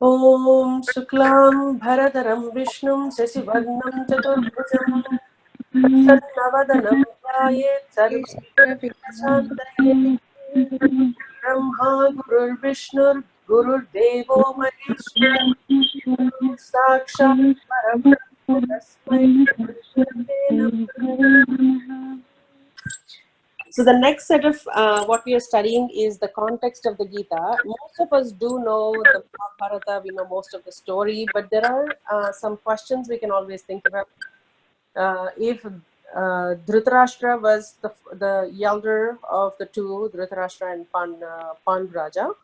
Om Shuklam Bharadharam Vishnum Shashivarnam Chaturbhujam Prasannavadanam Dhayet Sarvvighnopanchayee Brahma Gurur Vishnur Gurur Devo Maheshwara Guru Sakshat Parabrahma Tasmai Shri Namah. So the next set of what we are studying is the context of the Gita. Most of us do know the Mahabharata, we know most of the story, but there are some questions we can always think about. If Dhritarashtra was the elder of the two, Dhritarashtra and Pandu Raja,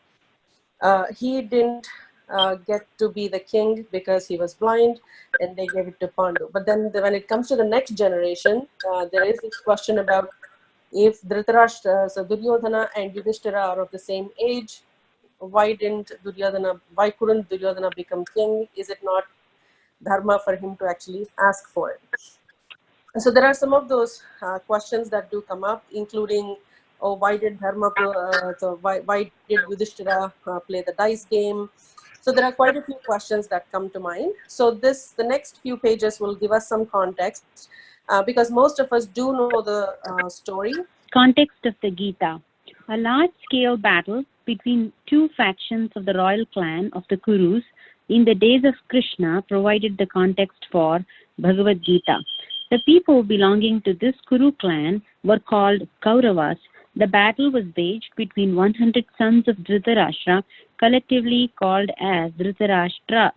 he didn't get to be the king because he was blind, and they gave it to Pandu. But then when it comes to the next generation, there is this question about if Dhritarashtra, so Duryodhana and Yudhishthira are of the same age, why couldn't Duryodhana become king? Is it not dharma for him to actually ask for it? So there are some of those questions that do come up, including, oh, why did why did Yudhishthira play the dice game? So there are quite a few questions that come to mind. So the next few pages will give us some context, because most of us do know the story. Context of the Gita. A large-scale battle between two factions of the royal clan of the Kurus in the days of Krishna provided the context for Bhagavad Gita. The people belonging to this Kuru clan were called Kauravas. The battle was waged between 100 sons of Dhritarashtra, collectively called as Dhartarashtras,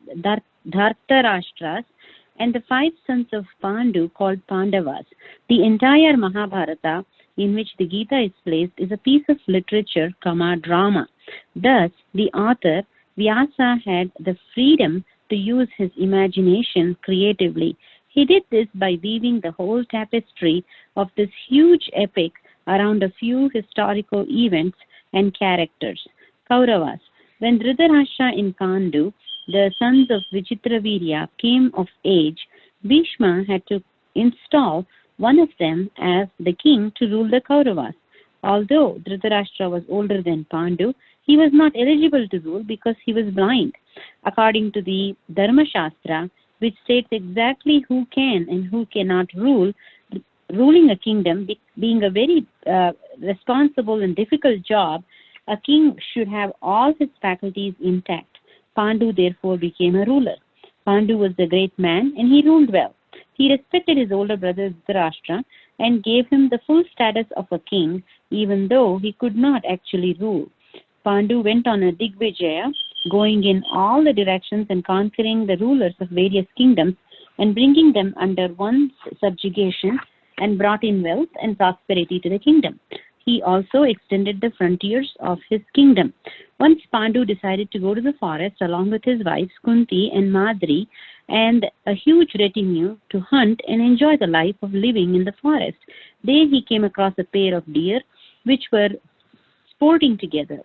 and the 5 sons of Pandu called Pandavas. The entire Mahabharata, in which the Gita is placed, is a piece of literature, drama. Thus, the author, Vyasa, had the freedom to use his imagination creatively. He did this by weaving the whole tapestry of this huge epic around a few historical events and characters. Kauravas. When Dhritarashtra and Pandu, the sons of Vichitravirya, came of age, Bhishma had to install one of them as the king to rule the Kauravas. Although Dhritarashtra was older than Pandu, he was not eligible to rule because he was blind. According to the Dharma Shastra, which states exactly who can and who cannot rule, ruling a kingdom being a very responsible and difficult job, a king should have all his faculties intact. Pandu therefore became a ruler. Pandu was a great man and he ruled well. He respected his older brother Dhritarashtra and gave him the full status of a king, even though he could not actually rule. Pandu went on a Digvijaya, going in all the directions and conquering the rulers of various kingdoms and bringing them under one's subjugation, and brought in wealth and prosperity to the kingdom. He also extended the frontiers of his kingdom. Once Pandu decided to go to the forest along with his wives Kunti and Madri and a huge retinue to hunt and enjoy the life of living in the forest. There he came across a pair of deer which were sporting together.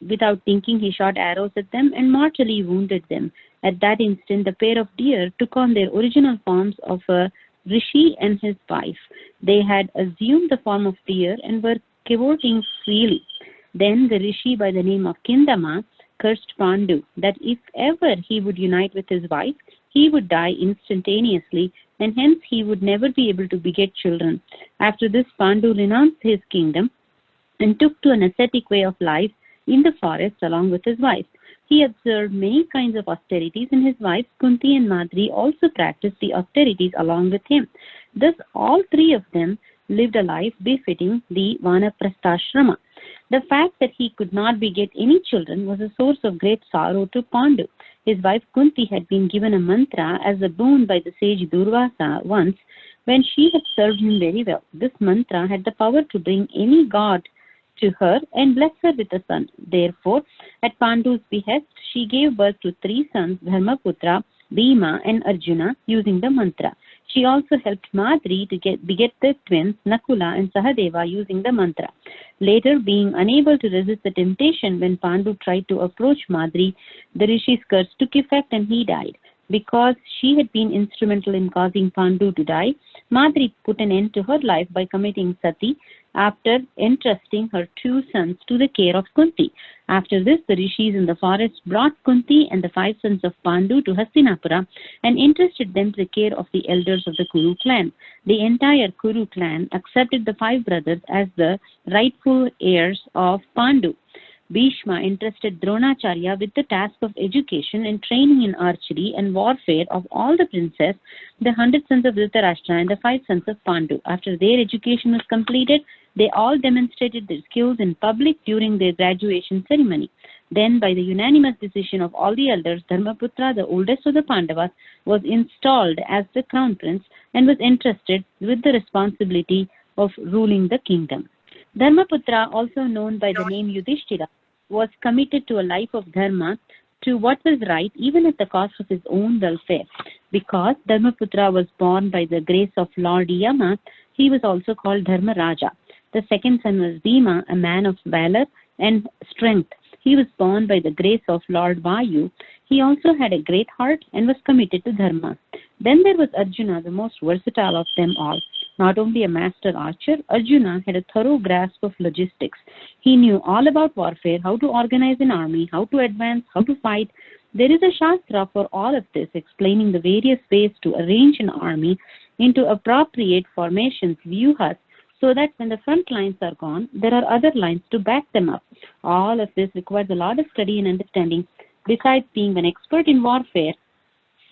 Without thinking, he shot arrows at them and mortally wounded them. At that instant, the pair of deer took on their original forms of a rishi and his wife. They had assumed the form of deer and were cavorting freely. Then the rishi by the name of Kindama cursed Pandu that if ever he would unite with his wife, he would die instantaneously, and hence he would never be able to beget children. After this, Pandu renounced his kingdom and took to an ascetic way of life in the forest along with his wife. He observed many kinds of austerities, and his wives Kunti and Madri also practiced the austerities along with him. Thus, all three of them lived a life befitting the Vanaprastha. The fact that he could not beget any children was a source of great sorrow to Pandu. His wife Kunti had been given a mantra as a boon by the sage Durvasa once when she had served him very well. This mantra had the power to bring any god to her and bless her with a son. Therefore, at Pandu's behest, she gave birth to 3 sons, Dharmaputra, Bhima, and Arjuna, using the mantra. She also helped Madri to beget the twins, Nakula and Sahadeva, using the mantra. Later, being unable to resist the temptation when Pandu tried to approach Madri, the rishi's curse took effect and he died. Because she had been instrumental in causing Pandu to die, Madri put an end to her life by committing sati, after entrusting her two sons to the care of Kunti. After this, the rishis in the forest brought Kunti and the 5 sons of Pandu to Hastinapura and entrusted them to the care of the elders of the Kuru clan. The entire Kuru clan accepted the 5 brothers as the rightful heirs of Pandu. Bhishma entrusted Dronacharya with the task of education and training in archery and warfare of all the princes, the 100 sons of Dhritarashtra and the 5 sons of Pandu. After their education was completed, they all demonstrated their skills in public during their graduation ceremony. Then, by the unanimous decision of all the elders, Dharmaputra, the oldest of the Pandavas, was installed as the crown prince and was entrusted with the responsibility of ruling the kingdom. Dharmaputra, also known by the name Yudhishthira, was committed to a life of dharma, to what was right, even at the cost of his own welfare. Because Dharmaputra was born by the grace of Lord Yama, he was also called Dharmaraja. The second son was Bhima, a man of valor and strength. He was born by the grace of Lord Vayu. He also had a great heart and was committed to dharma. Then there was Arjuna, the most versatile of them all. Not only a master archer, Arjuna had a thorough grasp of logistics. He knew all about warfare, how to organize an army, how to advance, how to fight. There is a shastra for all of this, explaining the various ways to arrange an army into appropriate formations, vyuhas, so that when the front lines are gone, there are other lines to back them up. All of this requires a lot of study and understanding. Besides being an expert in warfare,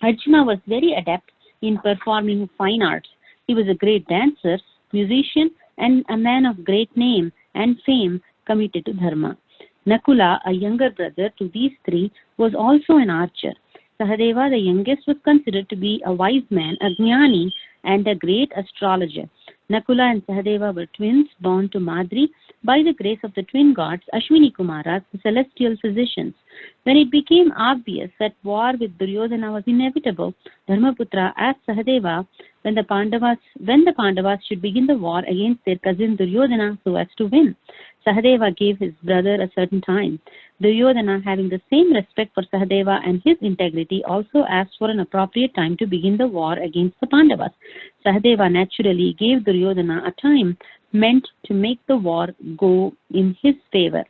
Arjuna was very adept in performing fine arts. He was a great dancer, musician, and a man of great name and fame committed to dharma. Nakula, a younger brother to these 3, was also an archer. Sahadeva, the youngest, was considered to be a wise man, a jnani, and a great astrologer. Nakula and Sahadeva were twins born to Madri by the grace of the twin gods Ashwini Kumaras, the celestial physicians. When it became obvious that war with Duryodhana was inevitable, Dharmaputra asked Sahadeva when the Pandavas should begin the war against their cousin Duryodhana so as to win. Sahadeva gave his brother a certain time. Duryodhana, having the same respect for Sahadeva and his integrity, also asked for an appropriate time to begin the war against the Pandavas. Sahadeva naturally gave Duryodhana a time meant to make the war go in his favor.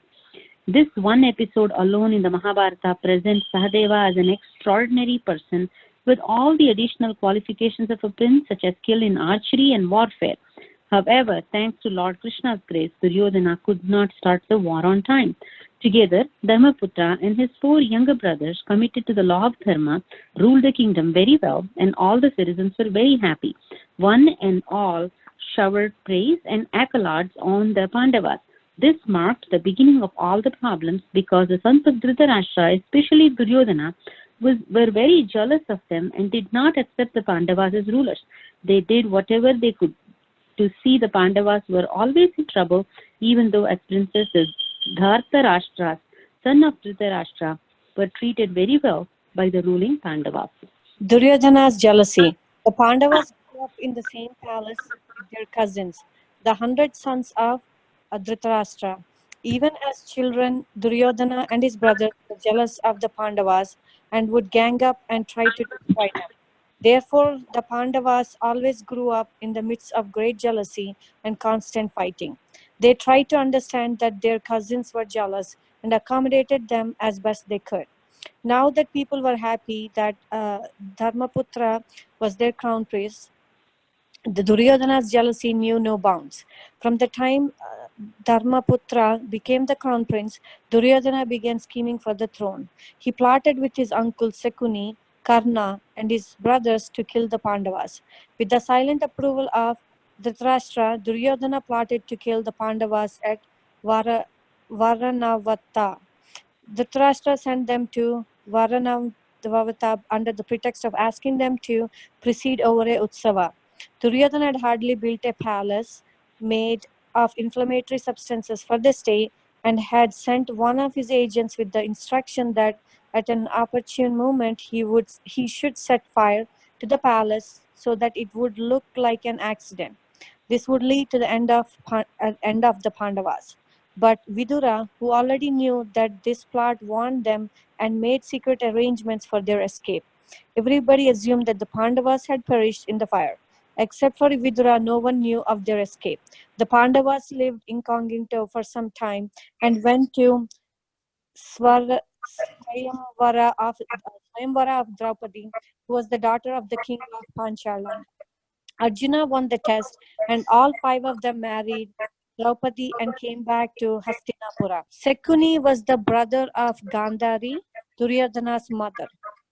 This one episode alone in the Mahabharata presents Sahadeva as an extraordinary person with all the additional qualifications of a prince, such as skill in archery and warfare. However, thanks to Lord Krishna's grace, Duryodhana could not start the war on time. Together, Dharmaputra and his 4 younger brothers, committed to the law of dharma, ruled the kingdom very well, and all the citizens were very happy. One and all showered praise and accolades on the Pandavas. This marked the beginning of all the problems, because the sons of Dhritarashtra, especially Duryodhana, were very jealous of them and did not accept the Pandavas as rulers. They did whatever they could to see the Pandavas were always in trouble, even though as princesses, Dhartarashtra, son of Dhritarashtra, were treated very well by the ruling Pandavas. Duryodhana's jealousy. The Pandavas grew up in the same palace with their cousins, the 100 sons of Dhritarashtra. Even as children, Duryodhana and his brothers were jealous of the Pandavas and would gang up and try to destroy them. Therefore, the Pandavas always grew up in the midst of great jealousy and constant fighting. They tried to understand that their cousins were jealous and accommodated them as best they could. Now that people were happy that Dharmaputra was their crown prince, the Duryodhana's jealousy knew no bounds. From the time Dharmaputra became the crown prince, Duryodhana began scheming for the throne. He plotted with his uncle Sekuni, Karna, and his brothers to kill the Pandavas. With the silent approval of Dhritarashtra, Duryodhana plotted to kill the Pandavas at Varanavatta. Dhritarashtra sent them to Varanavatta under the pretext of asking them to preside over a Utsava. Duryodhana had hardly built a palace made of inflammatory substances for the stay, and had sent one of his agents with the instruction that at an opportune moment he should set fire to the palace so that it would look like an accident. This would lead to the end of the Pandavas. But Vidura, who already knew that this plot warned them and made secret arrangements for their escape. Everybody assumed that the Pandavas had perished in the fire. Except for Vidura, no one knew of their escape. The Pandavas lived incognito for some time and went to Swayamvara of Draupadi, who was the daughter of the king of Panchala. Arjuna won the test, and all five of them married Draupadi and came back to Hastinapura. Sekuni was the brother of Gandhari, Duryodhana's mother.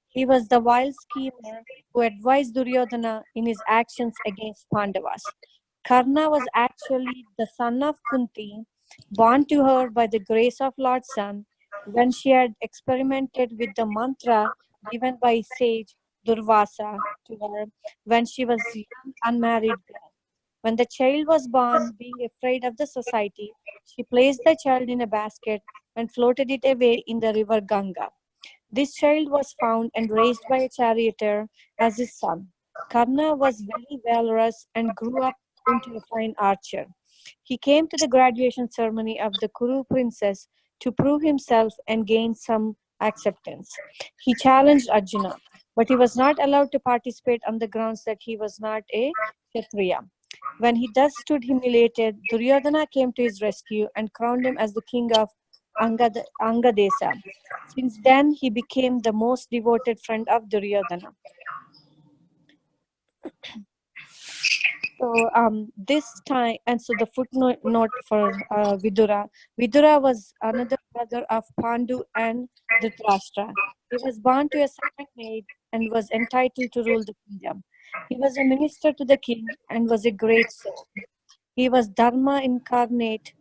He was the wild schemer who advised Duryodhana in his actions against Pandavas. Karna was actually the son of Kunti, born to her by the grace of Lord's Son, when she had experimented with the mantra given by sage Durvasa to her when she was a young unmarried girl. When the child was born, being afraid of the society, she placed the child in a basket and floated it away in the river Ganga. This child was found and raised by a charioteer as his son. Karna was very valorous and grew up into a fine archer. He came to the graduation ceremony of the Kuru princess to prove himself and gain some acceptance. He challenged Arjuna, but he was not allowed to participate on the grounds that he was not a Kshatriya. When he thus stood humiliated, Duryodhana came to his rescue and crowned him as the king of Angadesa. Since then, he became the most devoted friend of Duryodhana. So this time, and so the footnote for Vidura. Vidura was another brother of Pandu and Dhritarashtra. He was born to a second maid and was entitled to rule the kingdom. He was a minister to the king and was a great soul. He was Dharma incarnate.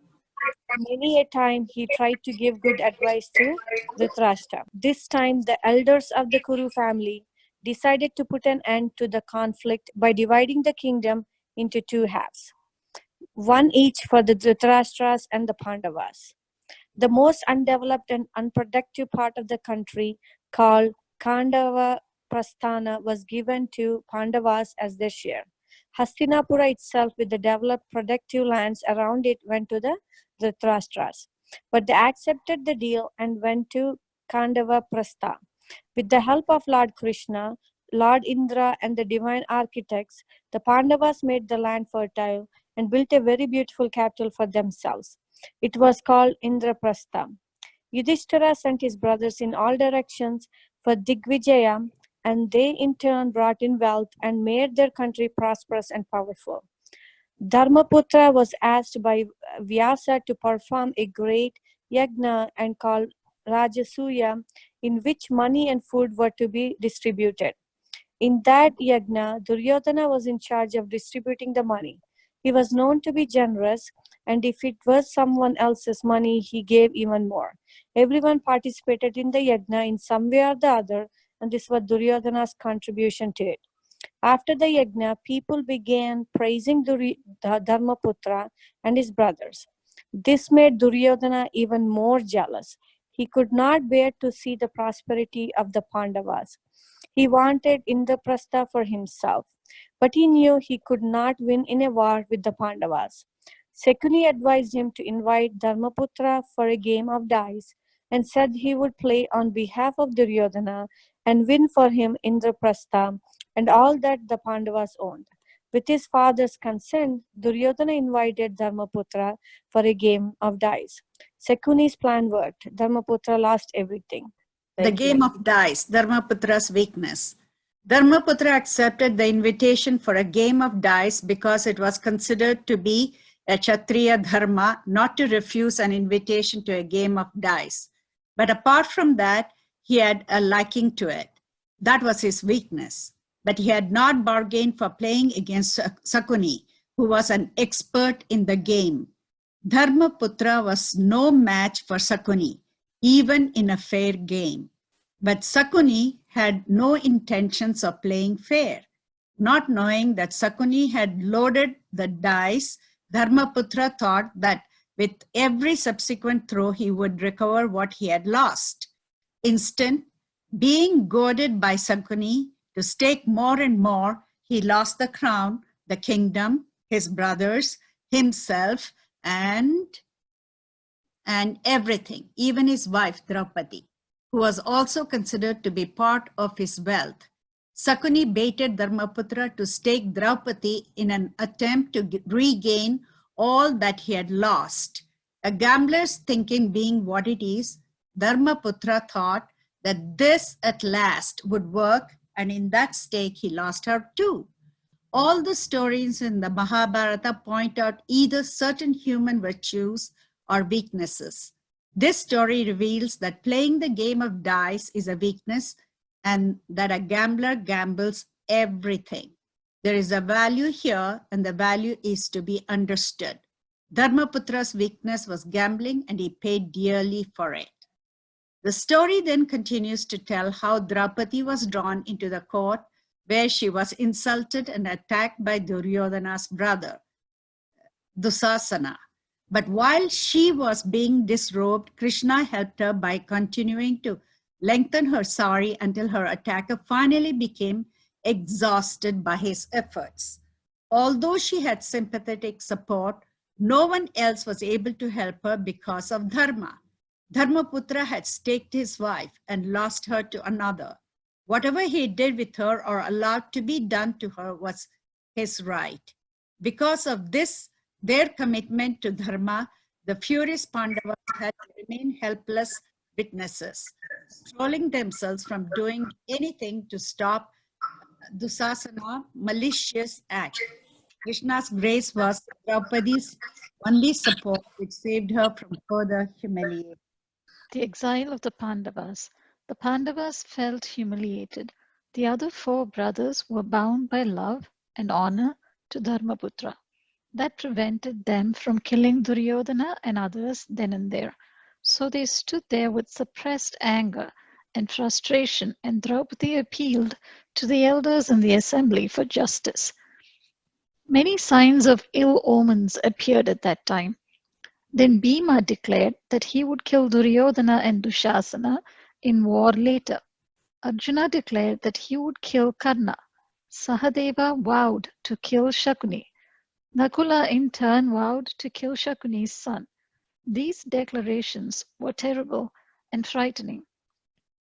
Many a time he tried to give good advice to Dhritarashtra. This time, the elders of the Kuru family decided to put an end to the conflict by dividing the kingdom into two halves, one each for the Dhritarashtras and the Pandavas. The most undeveloped and unproductive part of the country, called Kandava Prasthana, was given to Pandavas as their share. Hastinapura itself, with the developed productive lands around it, went to the Dhritarashtras. But they accepted the deal and went to Kandava Prastha. With the help of Lord Krishna, Lord Indra, and the divine architects, the Pandavas made the land fertile and built a very beautiful capital for themselves. It was called Indraprastha. Yudhishthira sent his brothers in all directions for Digvijaya, and they in turn brought in wealth and made their country prosperous and powerful. Dharmaputra was asked by Vyasa to perform a great yagna and called Rajasuya, in which money and food were to be distributed. In that yagna, Duryodhana was in charge of distributing the money. He was known to be generous, and if it was someone else's money, he gave even more. Everyone participated in the yagna in some way or the other, and this was Duryodhana's contribution to it. After the yagna, people began praising Dharmaputra and his brothers. This made Duryodhana even more jealous. He could not bear to see the prosperity of the Pandavas. He wanted Indraprastha for himself, but he knew he could not win in a war with the Pandavas. Sekuni advised him to invite Dharmaputra for a game of dice and said he would play on behalf of Duryodhana and win for him Indraprastha and all that the Pandavas owned. With his father's consent, Duryodhana invited Dharmaputra for a game of dice. Sekuni's plan worked. Dharmaputra lost everything. The game of dice, Dharmaputra's weakness. Dharmaputra accepted the invitation for a game of dice because it was considered to be a Kshatriya dharma not to refuse an invitation to a game of dice. But apart from that, he had a liking to it. That was his weakness. But he had not bargained for playing against Sakuni, who was an expert in the game. Dharmaputra was no match for Sakuni, even in a fair game. But Sakuni had no intentions of playing fair. Not knowing that Sakuni had loaded the dice, Dharmaputra thought that with every subsequent throw, he would recover what he had lost. Instead, being goaded by Sakuni to stake more and more, he lost the crown, the kingdom, his brothers, himself, and everything, even his wife Draupadi, who was also considered to be part of his wealth. Sakuni baited Dharmaputra to stake Draupadi in an attempt to regain all that he had lost. A gambler's thinking being what it is, Dharmaputra thought that this at last would work, and in that stake he lost her too. All the stories in the Mahabharata point out either certain human virtues or weaknesses. This story reveals that playing the game of dice is a weakness and that a gambler gambles everything. There is a value here, and the value is to be understood. Dharmaputra's weakness was gambling, and he paid dearly for it. The story then continues to tell how Draupadi was drawn into the court where she was insulted and attacked by Duryodhana's brother, Dusasana. But while she was being disrobed, Krishna helped her by continuing to lengthen her sari until her attacker finally became exhausted by his efforts. Although she had sympathetic support, no one else was able to help her because of Dharma. Dharmaputra had staked his wife and lost her to another. Whatever he did with her or allowed to be done to her was his right. Because of this, their commitment to Dharma, the furious Pandavas had to remain helpless witnesses, controlling themselves from doing anything to stop Dusasana's malicious act. Krishna's grace was Draupadi's only support, which saved her from further humiliation. The exile of the Pandavas. The Pandavas felt humiliated. The other 4 brothers were bound by love and honor to Dharmaputra. That prevented them from killing Duryodhana and others then and there. So they stood there with suppressed anger and frustration, and Draupadi appealed to the elders in the assembly for justice. Many signs of ill omens appeared at that time. Then Bhima declared that he would kill Duryodhana and Dushasana in war later. Arjuna declared that he would kill Karna. Sahadeva vowed to kill Shakuni. Nakula in turn vowed to kill Shakuni's son. These declarations were terrible and frightening.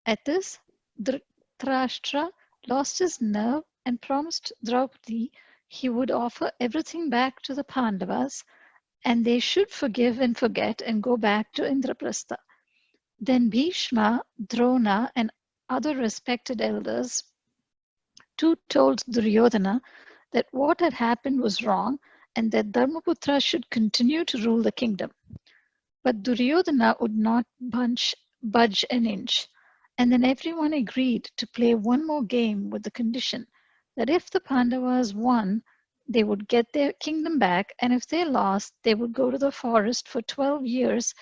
At this, Dhritarashtra lost his nerve and promised Draupadi he would offer everything back to the Pandavas, and they should forgive and forget and go back to Indraprastha. Then Bhishma, Drona, and other respected elders too told Duryodhana that what had happened was wrong and that Dharmaputra should continue to rule the kingdom. But Duryodhana would not budge an inch, and then everyone agreed to play one more game with the condition that if the Pandavas won, they would get their kingdom back, and if they lost, they would go to the forest for 12 years,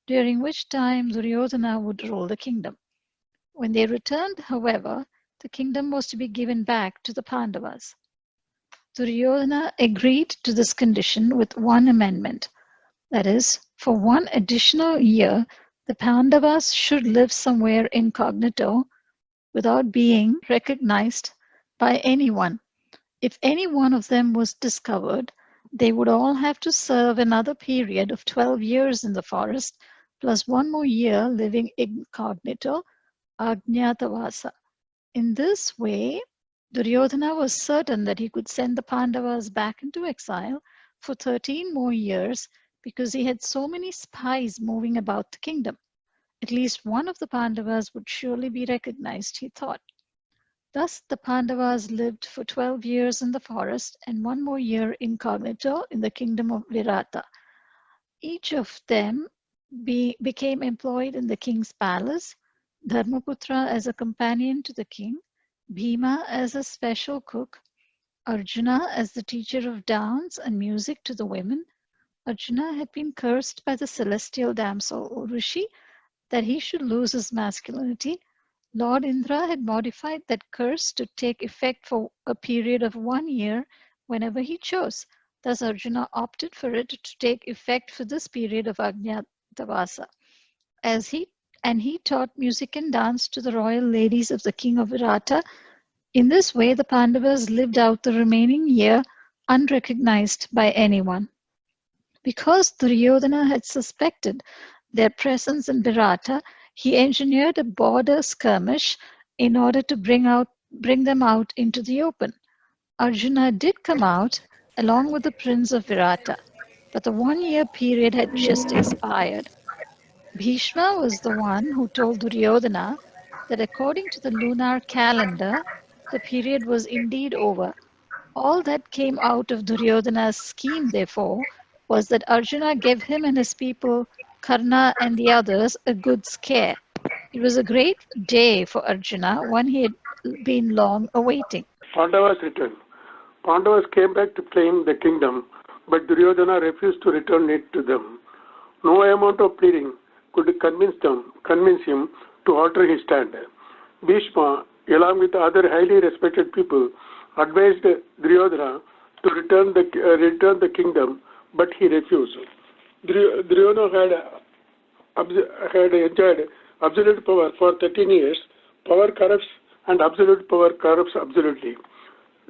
during which time Duryodhana would rule the kingdom. When they returned, however, the kingdom was to be given back to the Pandavas. Duryodhana agreed to this condition with one amendment. That is, for 1 additional year, the Pandavas should live somewhere incognito without being recognized by anyone. If any one of them was discovered, they would all have to serve another period of 12 years in the forest, plus 1 more year living incognito, Ajñātavasa. In this way, Duryodhana was certain that he could send the Pandavas back into exile for 13 more years because he had so many spies moving about the kingdom. At least one of the Pandavas would surely be recognized, he thought. Thus, the Pandavas lived for 12 years in the forest and 1 more year incognito in the kingdom of Virata. Each of them became employed in the king's palace, Dharmaputra as a companion to the king, Bhima as a special cook, Arjuna as the teacher of dance and music to the women. Arjuna had been cursed by the celestial damsel Urushi that he should lose his masculinity. Lord Indra had modified that curse to take effect for a period of 1 year whenever he chose. Thus Arjuna opted for it to take effect for this period of Ajñātavasa. He taught music and dance to the royal ladies of the king of Virata. In this way, the Pandavas lived out the remaining year unrecognized by anyone. Because Duryodhana had suspected their presence in Virata, he engineered a border skirmish in order to bring out bring them out into the open. Arjuna did come out along with the prince of Virata, but the 1-year period had just expired. Bhishma was the one who told Duryodhana that according to the lunar calendar, the period was indeed over. All that came out of Duryodhana's scheme, therefore, was that Arjuna gave him and his people, Karna and the others, a good scare. It was a great day for Arjuna, one he had been long awaiting. Pandavas returned. Pandavas came back to claim the kingdom, but Duryodhana refused to return it to them. No amount of pleading could convince him to alter his stand. Bhishma, along with other highly respected people, advised Duryodhana to return the kingdom, but he refused. Duryodhana had enjoyed absolute power for 13 years. Power corrupts and absolute power corrupts absolutely.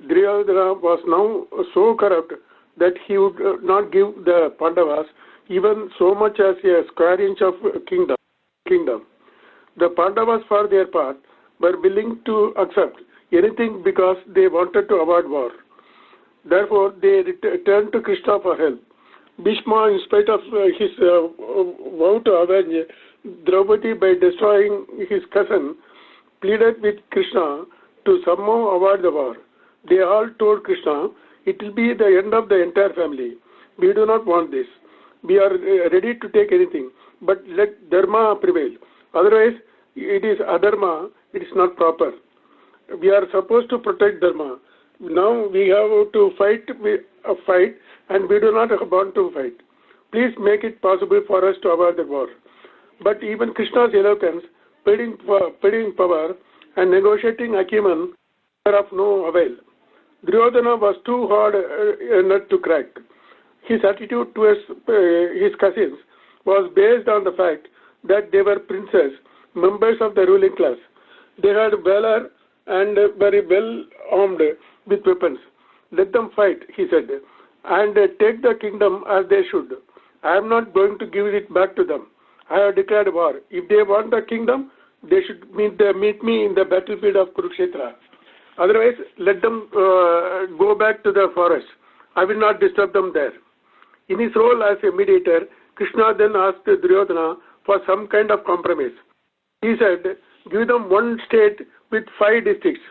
Duryodhana was now so corrupt that he would not give the Pandavas even so much as a square inch of kingdom. The Pandavas, for their part, were willing to accept anything because they wanted to avoid war. Therefore, they turned to Krishna for help. Bhishma, in spite of his vow to avenge Draupadi by destroying his cousin, pleaded with Krishna to somehow avoid the war. They all told Krishna, "It will be the end of the entire family. We do not want this. We are ready to take anything, but let dharma prevail. Otherwise, it is adharma, it is not proper. We are supposed to protect dharma. Now we have to fight, and we do not want to fight. Please make it possible for us to avoid the war." But even Krishna's eloquence, pleading power, and negotiating acumen were of no avail. Duryodhana was too hard a nut to crack. His attitude towards his cousins was based on the fact that they were princes, members of the ruling class. They had valor and very well armed with weapons. "Let them fight," he said, "and take the kingdom as they should. I am not going to give it back to them. I have declared war. If they want the kingdom, they should meet me in the battlefield of Kurukshetra. Otherwise, let them go back to the forest. I will not disturb them there." In his role as a mediator, Krishna then asked Duryodhana for some kind of compromise. He said, "Give them one state with 5 districts.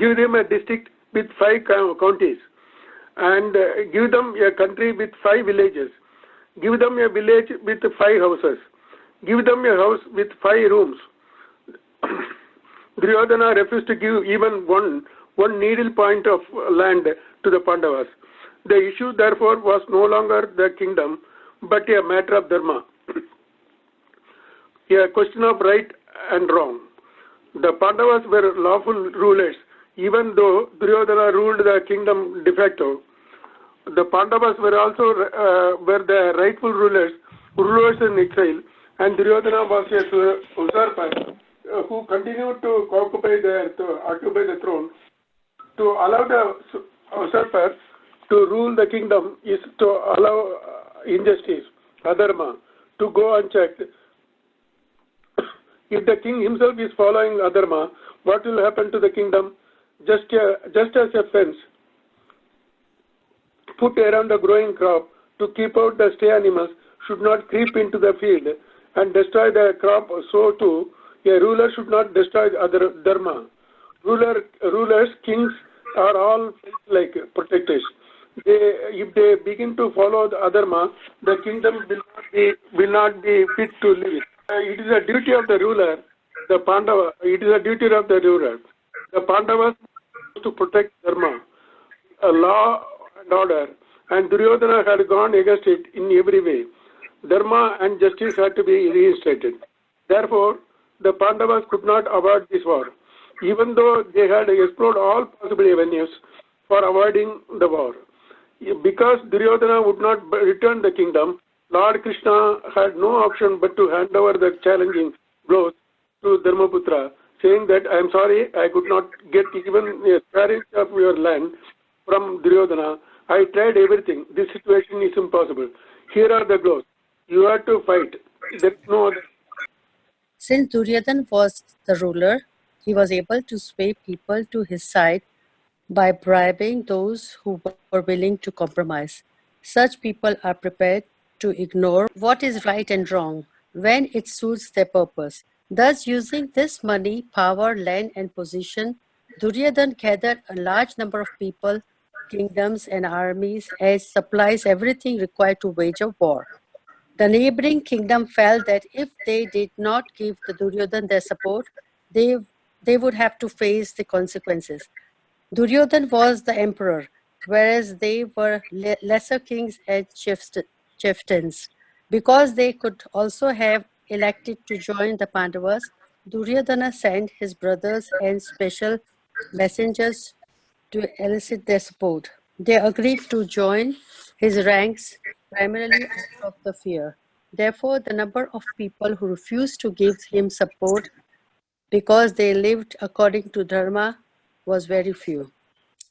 Give them a district with 5 counties. And give them a country with 5 villages. Give them a village with 5 houses. Give them a house with 5 rooms." Duryodhana refused to give even one needle point of land to the Pandavas. The issue, therefore, was no longer the kingdom, but a matter of dharma, a question of right and wrong. The Pandavas were lawful rulers, even though Duryodhana ruled the kingdom de facto. The Pandavas were also were the rightful rulers in exile, and Duryodhana was a usurper who continued to occupy the throne. To allow the usurper to rule the kingdom is to allow injustice, adharma, to go unchecked. If the king himself is following adharma, what will happen to the kingdom? Just as a fence put around the growing crop to keep out the stray animals should not creep into the field and destroy the crop, so too a ruler should not destroy other dharma. Rulers, kings are all like protectors. If they begin to follow the adharma, the kingdom will not be fit to live in. It is a duty of the ruler, the Pandava. It is a duty of the ruler. The Pandavas to protect dharma, law and order, and Duryodhana had gone against it in every way. Dharma and justice had to be reinstated. Therefore, the Pandavas could not avoid this war, even though they had explored all possible avenues for avoiding the war. Because Duryodhana would not return the kingdom, Lord Krishna had no option but to hand over the challenging blows to Dharmaputra, saying that, "I am sorry, I could not get even a square inch of your land from Duryodhana. I tried everything. This situation is impossible. Here are the blows. You have to fight. There is no other." Since Duryodhana was the ruler, He was able to sway people to his side by bribing those who were willing to compromise. Such people are prepared to ignore what is right and wrong when it suits their purpose. Thus, using this money, power, land, and position, Duryodhan gathered a large number of people, kingdoms, and armies as supplies everything required to wage a war. The neighboring kingdom felt that if they did not give the Duryodhan their support, they would have to face the consequences. Duryodhan was the emperor, whereas they were lesser kings and chieftains. Because they could also have elected to join the Pandavas, Duryodhana sent his brothers and special messengers to elicit their support. They agreed to join his ranks primarily out of the fear. Therefore, the number of people who refused to give him support because they lived according to Dharma was very few.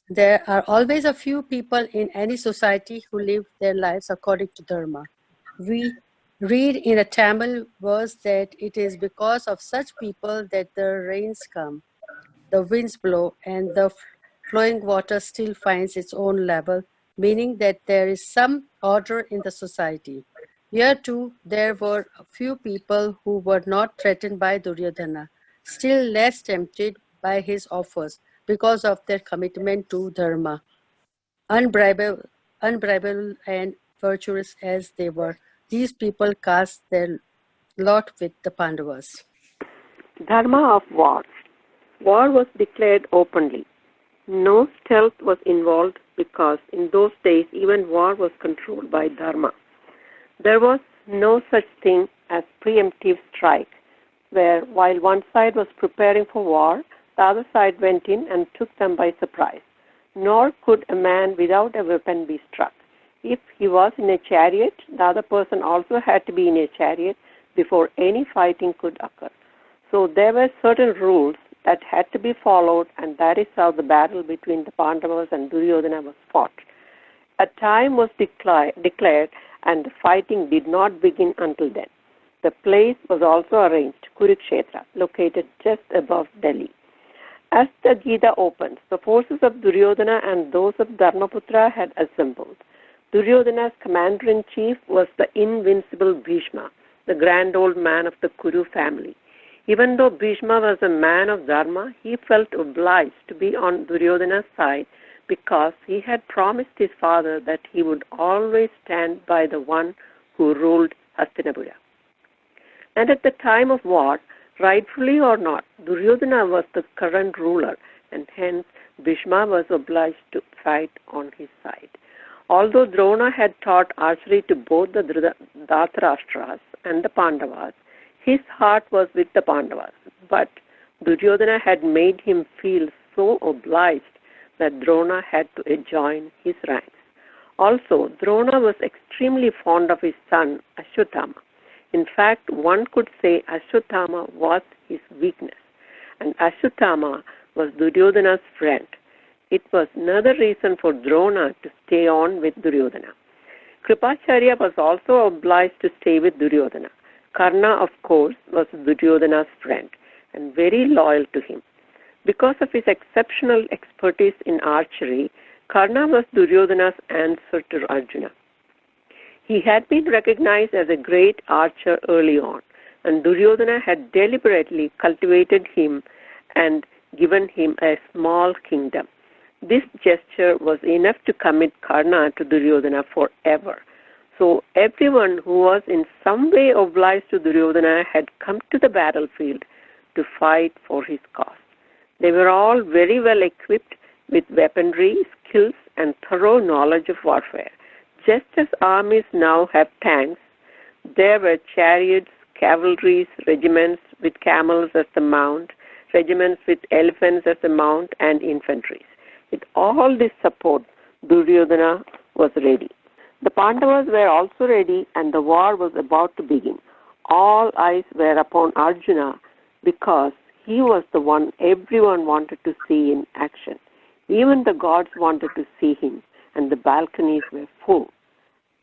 There are always a few people in any society who live their lives according to Dharma. We read in a Tamil verse that it is because of such people that the rains come, the winds blow, and the flowing water still finds its own level, meaning that there is some order in the society. Here too, there were a few people who were not threatened by Duryodhana, still less tempted by his offers because of their commitment to Dharma. Unbribable and virtuous as they were, these people cast their lot with the Pandavas. Dharma of war. War was declared openly. No stealth was involved because in those days even war was controlled by Dharma. There was no such thing as preemptive strike, where while one side was preparing for war, the other side went in and took them by surprise. Nor could a man without a weapon be struck. If he was in a chariot, the other person also had to be in a chariot before any fighting could occur. So there were certain rules that had to be followed, and that is how the battle between the Pandavas and Duryodhana was fought. A time was declared, and the fighting did not begin until then. The place was also arranged, Kurukshetra, located just above Delhi. As the Gita opens, the forces of Duryodhana and those of Dharmaputra had assembled. Duryodhana's commander-in-chief was the invincible Bhishma, the grand old man of the Kuru family. Even though Bhishma was a man of Dharma, he felt obliged to be on Duryodhana's side because he had promised his father that he would always stand by the one who ruled Hastinapura. And at the time of war, rightfully or not, Duryodhana was the current ruler, and hence Bhishma was obliged to fight on his side. Although Drona had taught archery to both the Dhritarashtra's and the Pandavas, his heart was with the Pandavas, but Duryodhana had made him feel so obliged that Drona had to join his ranks. Also, Drona was extremely fond of his son Ashwatthama. In fact, one could say Ashwatthama was his weakness, and Ashwatthama was Duryodhana's friend. It was another reason for Drona to stay on with Duryodhana. Kripacharya was also obliged to stay with Duryodhana. Karna, of course, was Duryodhana's friend and very loyal to him. Because of his exceptional expertise in archery, Karna was Duryodhana's answer to Arjuna. He had been recognized as a great archer early on, and Duryodhana had deliberately cultivated him and given him a small kingdom. This gesture was enough to commit Karna to Duryodhana forever. So everyone who was in some way obliged to Duryodhana had come to the battlefield to fight for his cause. They were all very well equipped with weaponry, skills, and thorough knowledge of warfare. Just as armies now have tanks, there were chariots, cavalries, regiments with camels as the mount, regiments with elephants as the mount, and infantry. With all this support, Duryodhana was ready. The Pandavas were also ready, and the war was about to begin. All eyes were upon Arjuna because he was the one everyone wanted to see in action. Even the gods wanted to see him, and the balconies were full.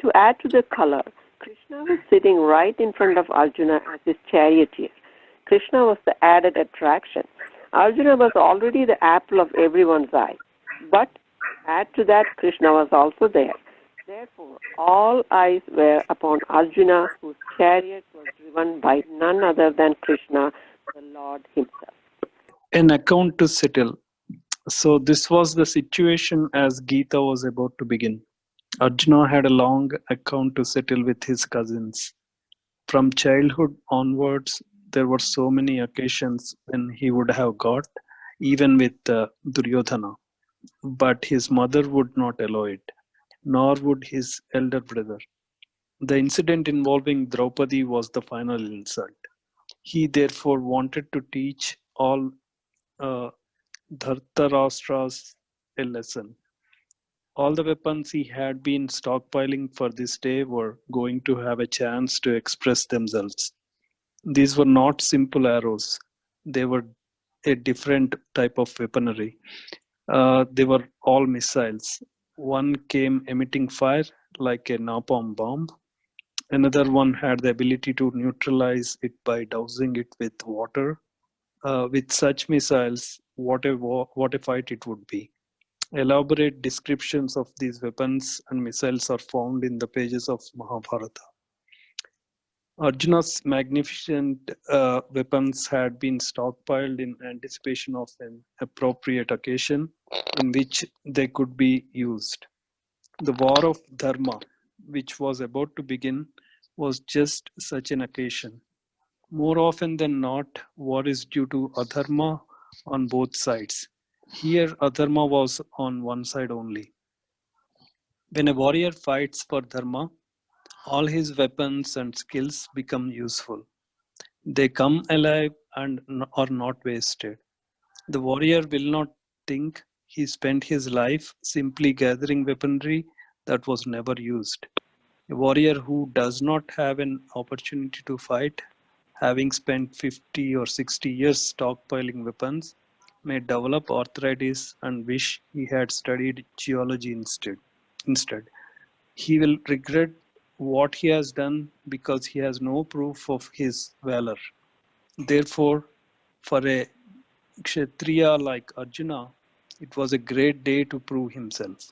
To add to the color, Krishna was sitting right in front of Arjuna as his charioteer. Krishna was the added attraction. Arjuna was already the apple of everyone's eye. But add to that, Krishna was also there. Therefore, all eyes were upon Arjuna, whose chariot was driven by none other than Krishna, the Lord himself. An account to settle. So this was the situation as Gita was about to begin. Arjuna had a long account to settle with his cousins. From childhood onwards, there were so many occasions when he would have got even with Duryodhana, but his mother would not allow it, nor would his elder brother. The incident involving Draupadi was the final insult. He therefore wanted to teach all Dhartarashtra's a lesson. All the weapons he had been stockpiling for this day were going to have a chance to express themselves. These were not simple arrows. They were a different type of weaponry. They were all missiles. One came emitting fire like a napalm bomb. Another one had the ability to neutralize it by dousing it with water. With such missiles, what a fight it would be. Elaborate descriptions of these weapons and missiles are found in the pages of Mahabharata. Arjuna's magnificent weapons had been stockpiled in anticipation of an appropriate occasion in which they could be used. The war of Dharma, which was about to begin, was just such an occasion. More often than not, war is due to adharma on both sides. Here, adharma was on one side only. When a warrior fights for dharma, all his weapons and skills become useful. They come alive and are not wasted. The warrior will not think he spent his life simply gathering weaponry that was never used. A warrior who does not have an opportunity to fight, having spent 50 or 60 years stockpiling weapons, may develop arthritis and wish he had studied geology instead. He will regret what he has done because he has no proof of his valor. Therefore, for a Kshatriya like Arjuna, it was a great day to prove himself.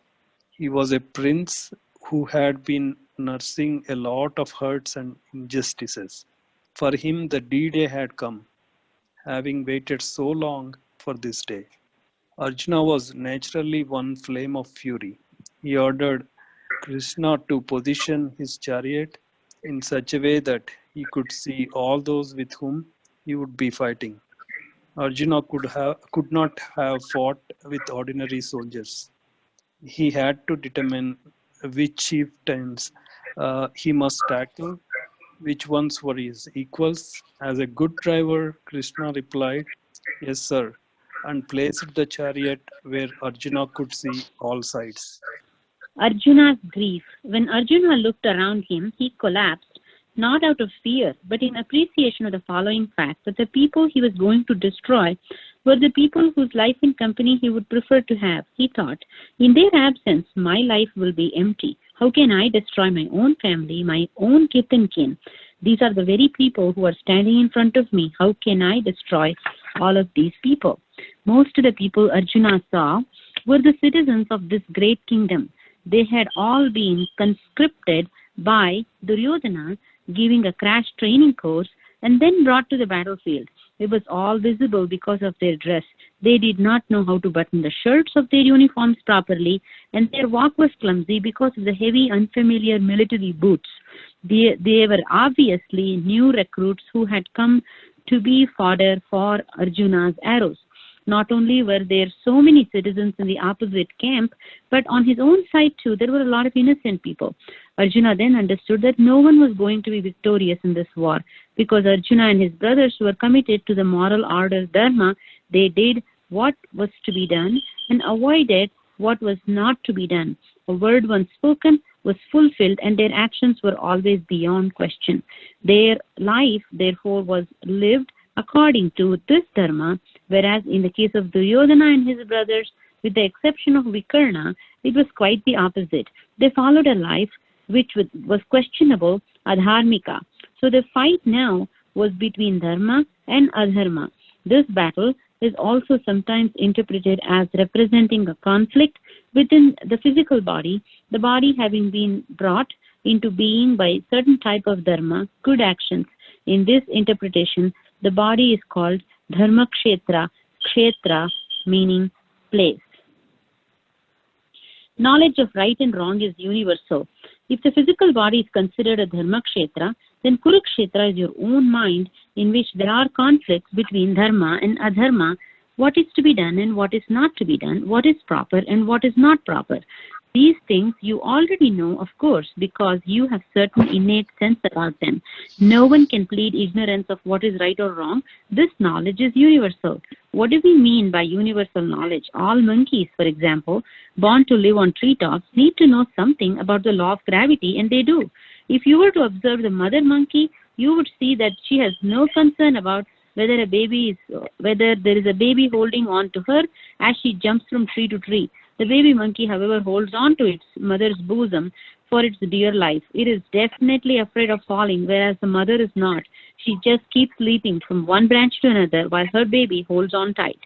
He was a prince who had been nursing a lot of hurts and injustices. For him, the D-Day had come, having waited so long for this day. Arjuna was naturally one flame of fury. He ordered Krishna to position his chariot in such a way that he could see all those with whom he would be fighting. Arjuna could not have fought with ordinary soldiers. He had to determine which chieftains he must tackle, which ones were his equals. As a good driver, Krishna replied, "Yes, sir," and placed the chariot where Arjuna could see all sides. Arjuna's grief. When Arjuna looked around him, he collapsed, not out of fear, but in appreciation of the following fact, that the people he was going to destroy were the people whose life and company he would prefer to have. He thought, in their absence, my life will be empty. How can I destroy my own family, my own kith and kin? These are the very people who are standing in front of me. How can I destroy all of these people? Most of the people Arjuna saw were the citizens of this great kingdom. They had all been conscripted by Duryodhana, giving a crash training course, and then brought to the battlefield. It was all visible because of their dress. They did not know how to button the shirts of their uniforms properly, and their walk was clumsy because of the heavy, unfamiliar military boots. They were obviously new recruits who had come to be fodder for Arjuna's arrows. Not only were there so many citizens in the opposite camp, but on his own side too, there were a lot of innocent people. Arjuna then understood that no one was going to be victorious in this war, because Arjuna and his brothers were committed to the moral order Dharma. They did what was to be done and avoided what was not to be done. A word once spoken was fulfilled, and their actions were always beyond question. Their life, therefore, was lived according to this Dharma, whereas in the case of Duryodhana and his brothers, with the exception of Vikarna, it was quite the opposite. They followed a life which was questionable, adharmika. So the fight now was between Dharma and Adharma. This battle is also sometimes interpreted as representing a conflict within the physical body, the body having been brought into being by certain type of dharma, good actions. In this interpretation, the body is called dharma kshetra, kshetra meaning place. Knowledge of right and wrong is universal. If the physical body is considered a dharma kshetra, then Kurukshetra is your own mind in which there are conflicts between dharma and adharma, what is to be done and what is not to be done, what is proper and what is not proper. These things you already know, of course, because you have certain innate sense about them. No one can plead ignorance of what is right or wrong. This knowledge is universal. What do we mean by universal knowledge? All monkeys, for example, born to live on treetops, need to know something about the law of gravity, and they do. If you were to observe the mother monkey, you would see that she has no concern about whether there is a baby holding on to her as she jumps from tree to tree. The baby monkey, however, holds on to its mother's bosom for its dear life. It is definitely afraid of falling, whereas the mother is not. She just keeps leaping from one branch to another while her baby holds on tight.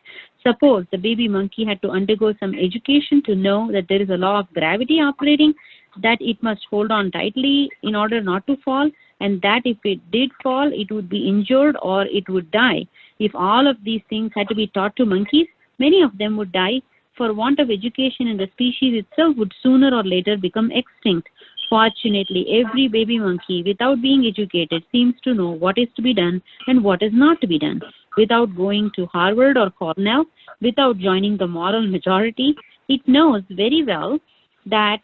Suppose the baby monkey had to undergo some education to know that there is a law of gravity operating, that it must hold on tightly in order not to fall, and that if it did fall, it would be injured or it would die. If all of these things had to be taught to monkeys, many of them would die for want of education, and the species itself would sooner or later become extinct. Fortunately, every baby monkey, without being educated, seems to know what is to be done and what is not to be done. Without going to Harvard or Cornell, without joining the moral majority, it knows very well that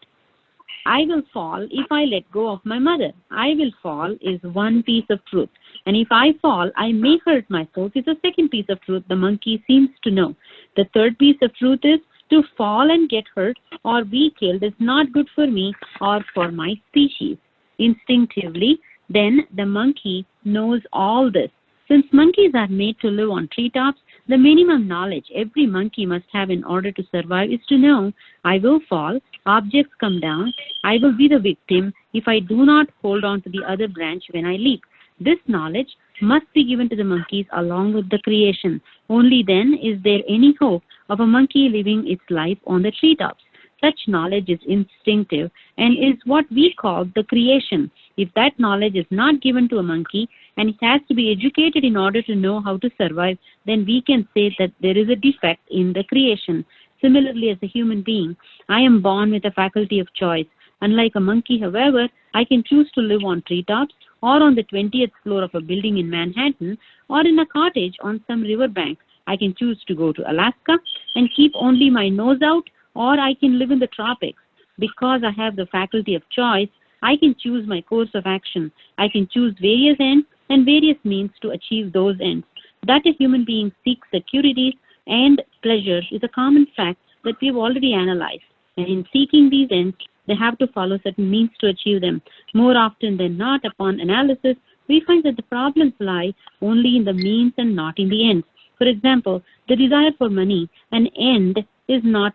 I will fall if I let go of my mother. I will fall is one piece of truth. And if I fall, I may hurt myself is a second piece of truth the monkey seems to know. The third piece of truth is to fall and get hurt or be killed is not good for me or for my species. Instinctively, then the monkey knows all this. Since monkeys are made to live on treetops, the minimum knowledge every monkey must have in order to survive is to know, I will fall, objects come down, I will be the victim if I do not hold on to the other branch when I leap. This knowledge must be given to the monkeys along with the creation. Only then is there any hope of a monkey living its life on the treetops. Such knowledge is instinctive and is what we call the creation. If that knowledge is not given to a monkey and it has to be educated in order to know how to survive, then we can say that there is a defect in the creation. Similarly, as a human being, I am born with a faculty of choice. Unlike a monkey, however, I can choose to live on treetops or on the 20th floor of a building in Manhattan or in a cottage on some riverbank. I can choose to go to Alaska and keep only my nose out, or I can live in the tropics. Because I have the faculty of choice, I can choose my course of action. I can choose various ends and various means to achieve those ends. That a human being seeks security and pleasure is a common fact that we have already analyzed. And in seeking these ends, they have to follow certain means to achieve them. More often than not, upon analysis, we find that the problems lie only in the means and not in the ends. For example, the desire for money, an end, is not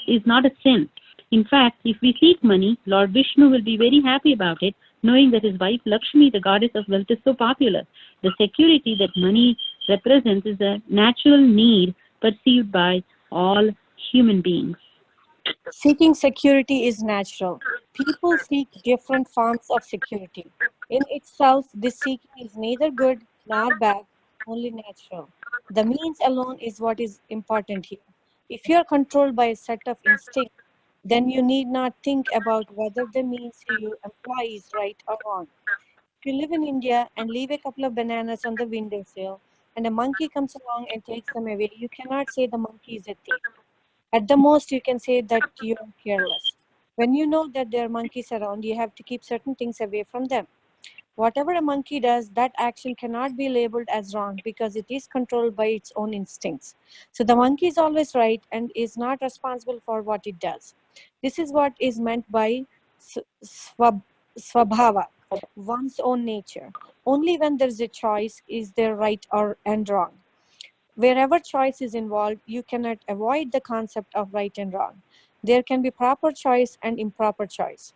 a sin. In fact, if we seek money, Lord Vishnu will be very happy about it, knowing that his wife Lakshmi, the goddess of wealth, is so popular. The security that money represents is a natural need perceived by all human beings. Seeking security is natural. People seek different forms of security. In itself, this seeking is neither good nor bad, only natural. The means alone is what is important here. If you are controlled by a set of instincts, then you need not think about whether the means you employ is right or wrong. If you live in India and leave a couple of bananas on the windowsill and a monkey comes along and takes them away, you cannot say the monkey is a thief. At the most, you can say that you are careless. When you know that there are monkeys around, you have to keep certain things away from them. Whatever a monkey does, that action cannot be labeled as wrong because it is controlled by its own instincts. So the monkey is always right and is not responsible for what it does. This is what is meant by swabhava, one's own nature. Only when there is a choice is there right and wrong. Wherever choice is involved, you cannot avoid the concept of right and wrong. There can be proper choice and improper choice.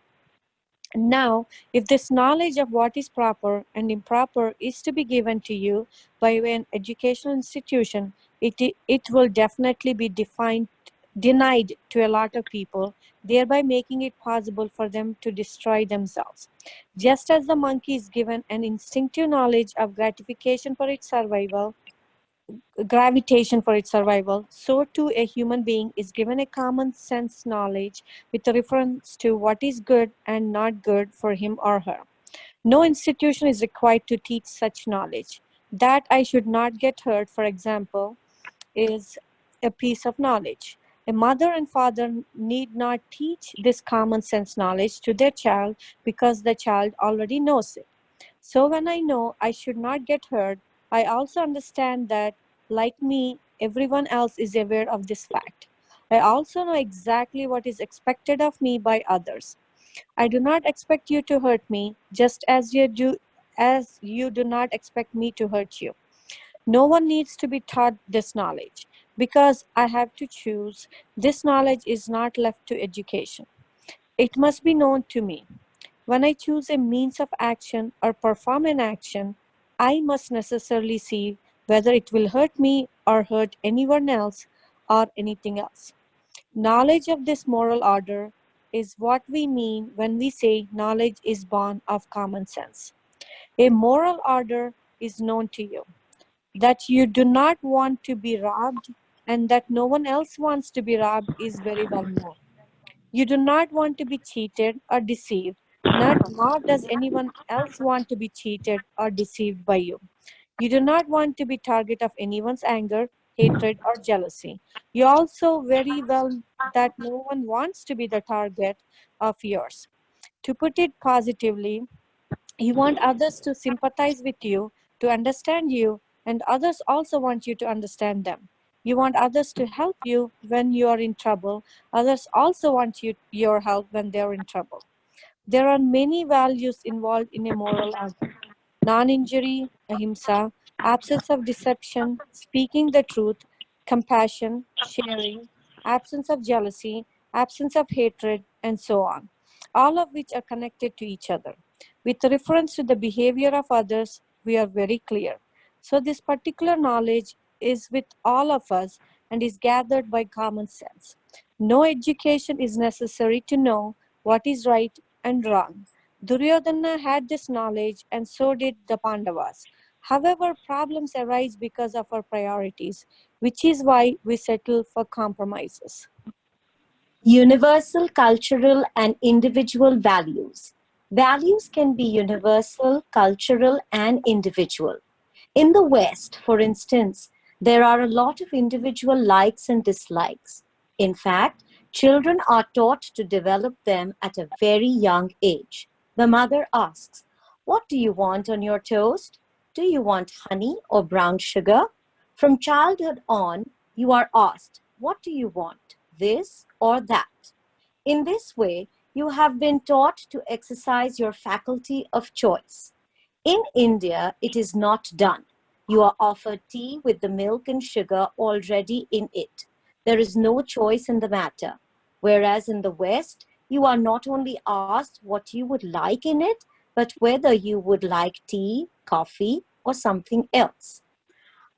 Now, if this knowledge of what is proper and improper is to be given to you by an educational institution, it will definitely be denied to a lot of people, thereby making it possible for them to destroy themselves. Just as the monkey is given an instinctive knowledge of gravitation for its survival, so too a human being is given a common sense knowledge with reference to what is good and not good for him or her. No institution is required to teach such knowledge. That I should not get hurt, for example, is a piece of knowledge. A mother and father need not teach this common sense knowledge to their child because the child already knows it. So when I know I should not get hurt, I also understand that, like me, everyone else is aware of this fact. I also know exactly what is expected of me by others. I do not expect you to hurt me, just as you do not expect me to hurt you. No one needs to be taught this knowledge. Because I have to choose, this knowledge is not left to education. It must be known to me. When I choose a means of action or perform an action, I must necessarily see whether it will hurt me or hurt anyone else or anything else. Knowledge of this moral order is what we mean when we say knowledge is born of common sense. A moral order is known to you, that you do not want to be robbed and that no one else wants to be robbed is very well known. You do not want to be cheated or deceived, nor does anyone else want to be cheated or deceived by you. You do not want to be target of anyone's anger, hatred, or jealousy. You also very well that no one wants to be the target of yours. To put it positively, you want others to sympathize with you, to understand you, and others also want you to understand them. You want others to help you when you are in trouble. Others also want your help when they are in trouble. There are many values involved in a moral order. Non-injury, ahimsa, absence of deception, speaking the truth, compassion, sharing, absence of jealousy, absence of hatred, and so on, all of which are connected to each other. With reference to the behavior of others, we are very clear. So this particular knowledge is with all of us and is gathered by common sense. No education is necessary to know what is right and wrong. Duryodhana had this knowledge and so did the Pandavas. However, problems arise because of our priorities, which is why we settle for compromises. Universal cultural and individual values. Values can be universal, cultural, and individual. In the West, for instance, there are a lot of individual likes and dislikes. In fact, children are taught to develop them at a very young age. The mother asks, "What do you want on your toast? Do you want honey or brown sugar?" From childhood on, you are asked, "What do you want? This or that?" In this way, you have been taught to exercise your faculty of choice. In India, it is not done. You are offered tea with the milk and sugar already in it. There is no choice in the matter. Whereas in the West, you are not only asked what you would like in it, but whether you would like tea, coffee, or something else.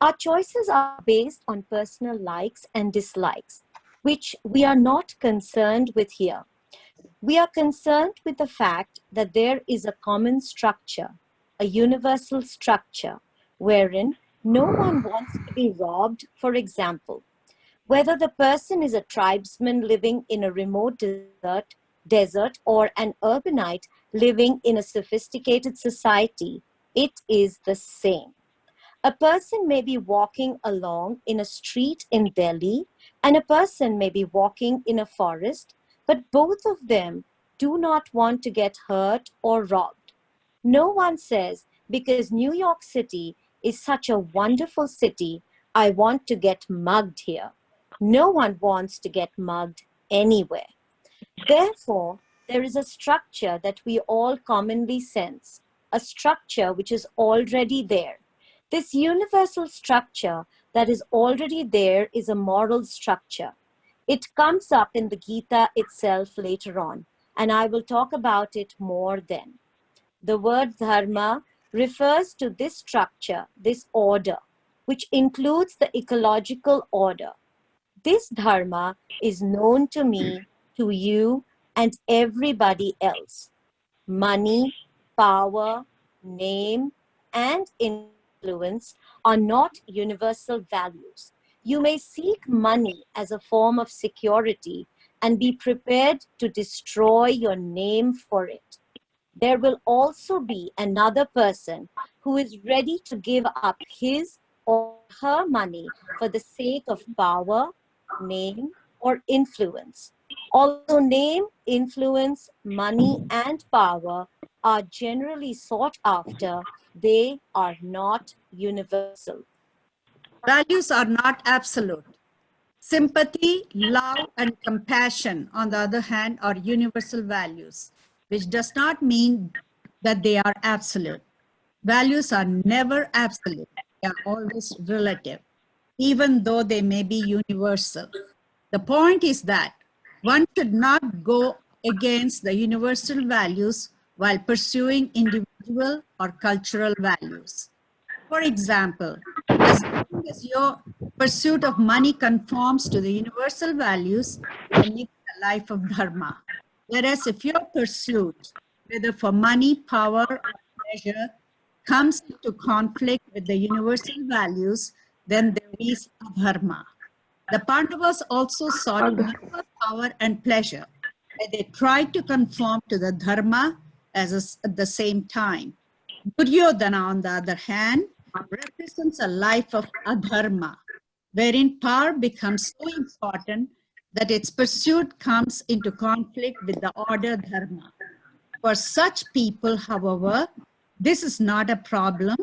Our choices are based on personal likes and dislikes, which we are not concerned with here. We are concerned with the fact that there is a common structure, a universal structure, wherein no one wants to be robbed, for example. Whether the person is a tribesman living in a remote desert or an urbanite living in a sophisticated society, it is the same. A person may be walking along in a street in Delhi, and a person may be walking in a forest, but both of them do not want to get hurt or robbed. No one says, because New York City is such a wonderful city, I want to get mugged here. No one wants to get mugged anywhere. Therefore, there is a structure that we all commonly sense, a structure which is already there. This universal structure that is already there is a moral structure. It comes up in the Gita itself later on, and I will talk about it more then. The word dharma refers to this structure, this order, which includes the ecological order. This dharma is known to me, to you, and everybody else. Money, power, name, and influence are not universal values. You may seek money as a form of security and be prepared to destroy your name for it. There will also be another person who is ready to give up his or her money for the sake of power, name, or influence. Although name, influence, money, and power are generally sought after, they are not universal. Values are not absolute. Sympathy, love, and compassion, on the other hand, are universal values, which does not mean that they are absolute. Values are never absolute. They are always relative, even though they may be universal. The point is that one should not go against the universal values while pursuing individual or cultural values. For example, as long as your pursuit of money conforms to the universal values, you are living a life of dharma. Whereas if your pursuit, whether for money, power, or pleasure, comes into conflict with the universal values, then there is adharma. The Pandavas also sought money, power, and pleasure, and they tried to conform to the dharma at the same time. Duryodhana, on the other hand, represents a life of adharma, wherein power becomes so important that its pursuit comes into conflict with the order dharma. For such people, however, this is not a problem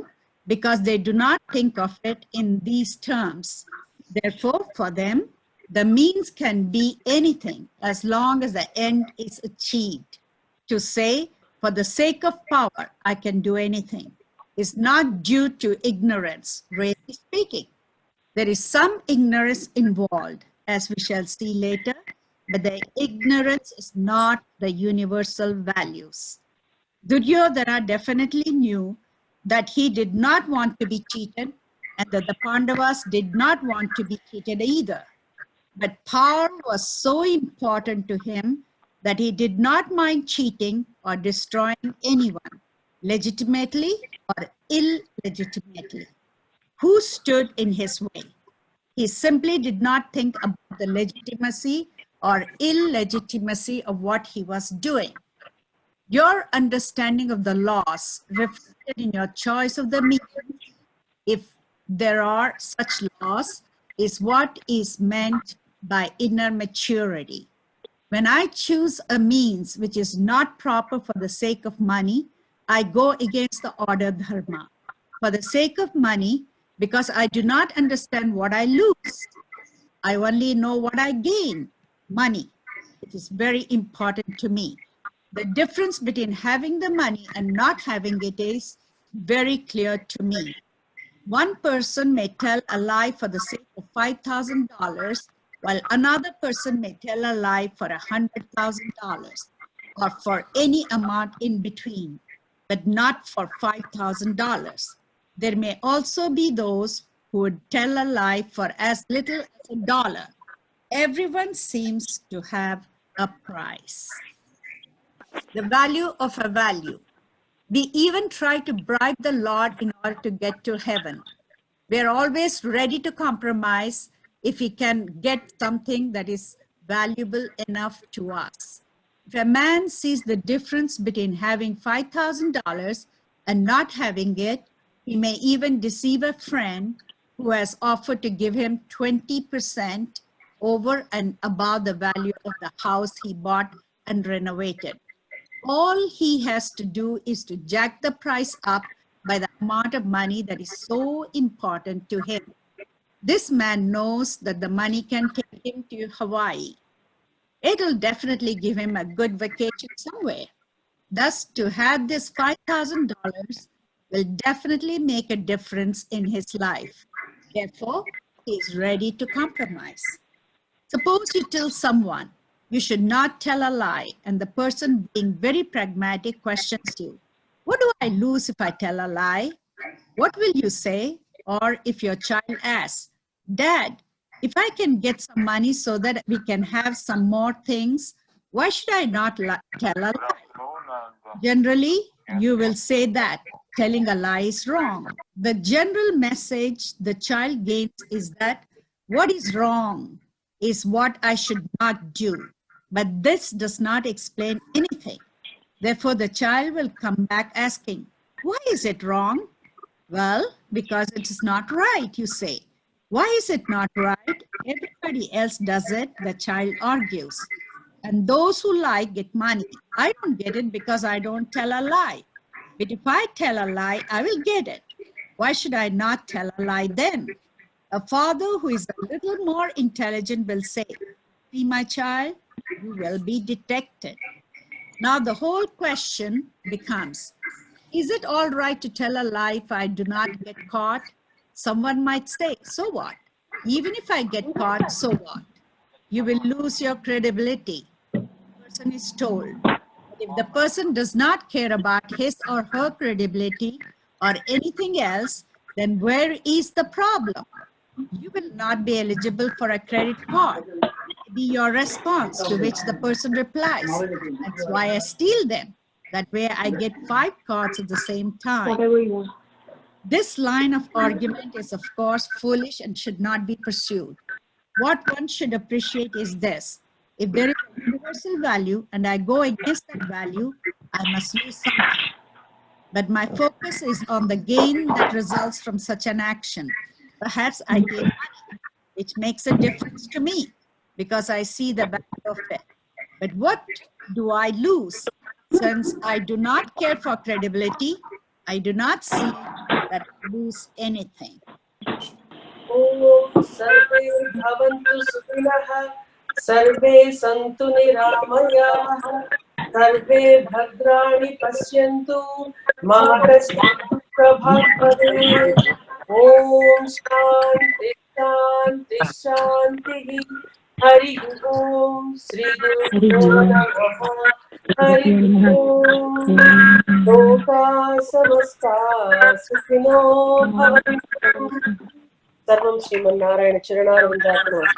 because they do not think of it in these terms. Therefore, for them, the means can be anything as long as the end is achieved. To say, for the sake of power, I can do anything, is not due to ignorance, really speaking. There is some ignorance involved, as we shall see later, but the ignorance is not the universal values. Duryodhana definitely knew that he did not want to be cheated and that the Pandavas did not want to be cheated either. But power was so important to him that he did not mind cheating or destroying anyone, legitimately or illegitimately, who stood in his way. He simply did not think about the legitimacy or illegitimacy of what he was doing. Your understanding of the laws reflected in your choice of the means, if there are such laws, is what is meant by inner maturity. When I choose a means which is not proper for the sake of money, I go against the order dharma. For the sake of money, because I do not understand what I lose. I only know what I gain, money. It is very important to me. The difference between having the money and not having it is very clear to me. One person may tell a lie for the sake of $5,000, while another person may tell a lie for $100,000 or for any amount in between, but not for $5,000. There may also be those who would tell a lie for as little as $1. Everyone seems to have a price. The value of a value. We even try to bribe the Lord in order to get to heaven. We are always ready to compromise if we can get something that is valuable enough to us. If a man sees the difference between having $5,000 and not having it, he may even deceive a friend who has offered to give him 20% over and above the value of the house he bought and renovated. All he has to do is to jack the price up by the amount of money that is so important to him. This man knows that the money can take him to Hawaii. It'll definitely give him a good vacation somewhere. Thus, to have this $5,000 will definitely make a difference in his life. Therefore, he is ready to compromise. Suppose you tell someone, You should not tell a lie. And the person being very pragmatic questions you, what do I lose if I tell a lie? What will you say? Or if your child asks, Dad, if I can get some money so that we can have some more things, why should I not tell a lie? Generally, you will say that telling a lie is wrong. The general message the child gains is that what is wrong is what I should not do. But this does not explain anything. Therefore, the child will come back asking, why is it wrong? Well, because it is not right, you say. Why is it not right? Everybody else does it, the child argues. And those who lie get money. I don't get it because I don't tell a lie. But if I tell a lie, I will get it. Why should I not tell a lie then? A father who is a little more intelligent will say, see, my child, you will be detected. Now the whole question becomes, is it all right to tell a lie if I do not get caught? Someone might say, so what? Even if I get caught, so what? You will lose your credibility. The person is told. But if the person does not care about his or her credibility or anything else, then where is the problem? You will not be eligible for a credit card. Be your response, to which the person replies, that's why I steal them. That way I get 5 cards at the same time. This line of argument is of course foolish and should not be pursued. What one should appreciate is this. If there is a universal value and I go against that value, I must lose something. But my focus is on the gain that results from such an action. Perhaps I gain money, which makes a difference to me because I see the value of it. But what do I lose? Since I do not care for credibility, I do not see that I lose anything. Om Sarve Bhavantu Sukhilah, Sarve Santu Niramayah, Sarve Bhadrani Pashyantu, Ma Kashyaptu Prabhavade. Om Shanti Shanti Shanti. Hari Om Sri Guru Namaha. Hari Om. Loka Samasta Sukhino Bhavantu. सर्वं श्रीमन्नारायण चरणारविन्दार्पणमस्तु।